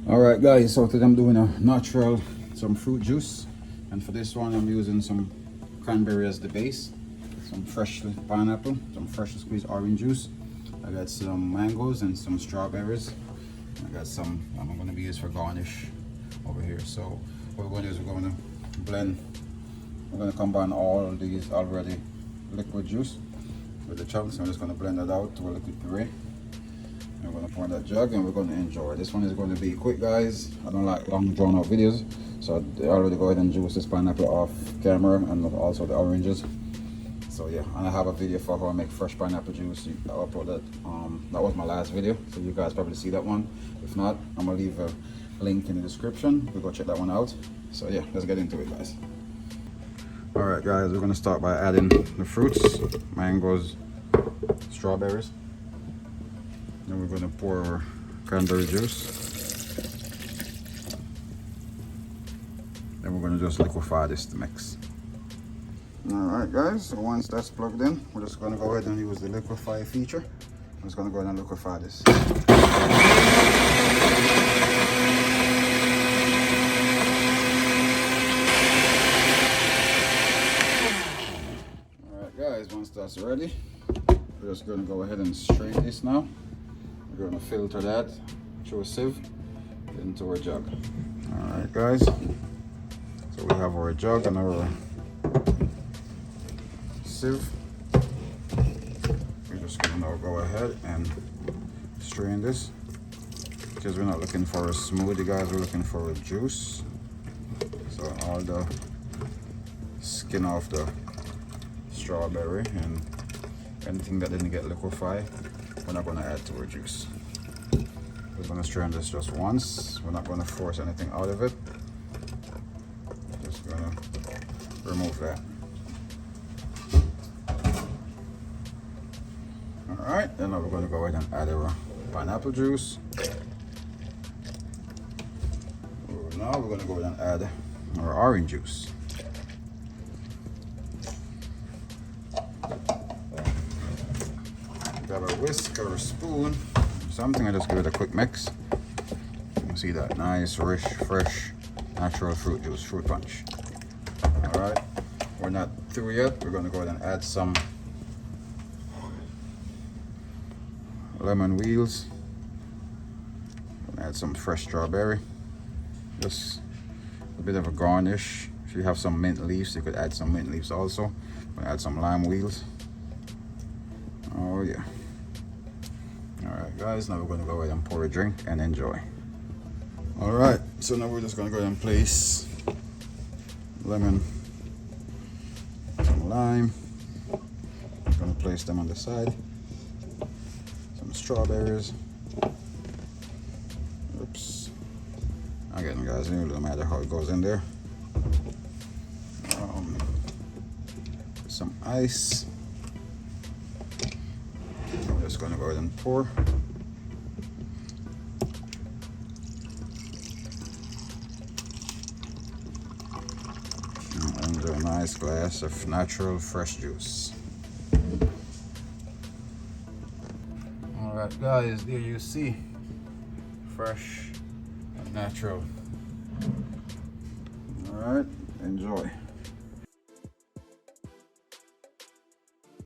All right, guys, so today I'm doing a natural, some fruit juice. And for this one, I'm using some cranberry as the base, some fresh pineapple, some freshly squeezed orange juice. I got some mangoes and some strawberries. I got some I'm going to be used for garnish over here. So what we're going to do is we're going to blend. We're going to combine all these already liquid juice with the chunks. I'm just going to blend it out to a liquid puree. And we're going to pour in that jug and we're going to enjoy. This one is going to be quick, guys. I don't like long drawn out videos, so I already go ahead and juice this pineapple off camera and also the oranges. So yeah, and I have a video for how I make fresh pineapple juice. I'll upload that. That was my last video, so you guys probably see that one. If not, I'm gonna leave a link in the description. We'll go check that one out. So yeah, let's get into it, guys. All right, guys, we're gonna start by adding the fruits: mangoes, strawberries. Then we're gonna pour our cranberry juice. Then we're gonna just liquefy this to mix. Alright, guys, so once that's plugged in, we're just gonna go ahead and use the liquefy feature. I'm just gonna go ahead and liquefy this. Alright, guys, once that's ready, we're just gonna go ahead and strain this now. We're gonna filter that through a sieve into our jug. Alright, guys, so we have our jug and our sieve. We're just gonna now go ahead and strain this because we're not looking for a smoothie, guys. We're looking for a juice. So all the skin off the strawberry and anything that didn't get liquefied, we're not going to add to our juice. We're going to strain this just once. We're not going to force anything out of it. Just going to remove that. Alright, then now we're going to go ahead and add our pineapple juice. Now we're going to go ahead and add our orange juice. Grab a whisk or a spoon, something, and just give it a quick mix. You can see that nice, rich, fresh, natural fruit juice, fruit punch. Alright, we're not through yet. We're going to go ahead and add some lemon wheels. Add some fresh strawberry. Just a bit of a garnish. If you have some mint leaves, you could add some mint leaves also. Add some lime wheels. Oh yeah. Alright, guys, now we're going to go ahead and pour a drink and enjoy. Alright, so now we're just going to go ahead and place lemon, some lime. I'm going to place them on the side. Some strawberries. Oops. Again, guys, it doesn't matter how it goes in there. Some ice. I'm just going to go ahead and pour. And a nice glass of natural fresh juice. Alright, guys, there you see fresh and natural. Alright, enjoy.